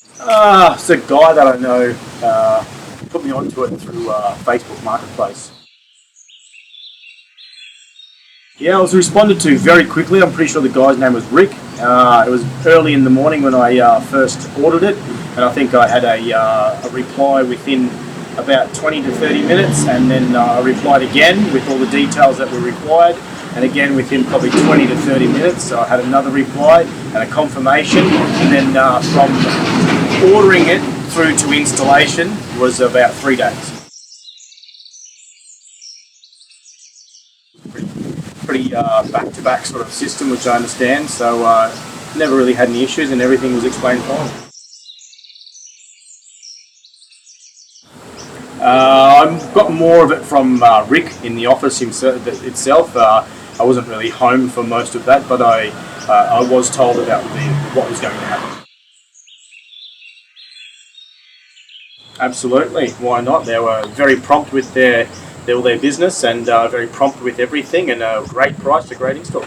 It's a guy that I know put me onto it through Facebook Marketplace. Yeah, I was responded to very quickly. I'm pretty sure the guy's name was Rick. It was early in the morning when I first ordered it, and I think I had a reply within about 20 to 30 minutes, and then I replied again with all the details that were required, and again within probably 20 to 30 minutes, so I had another reply and a confirmation, and then from ordering it through to installation was about 3 days. Pretty back-to-back sort of system, which I understand. So never really had any issues, and everything was explained fine. I've got more of it from Rick in the office itself. I wasn't really home for most of that, but I was told about what was going to happen. Absolutely, why not? They were very prompt with their business, and very prompt with everything, and a great price, a great install.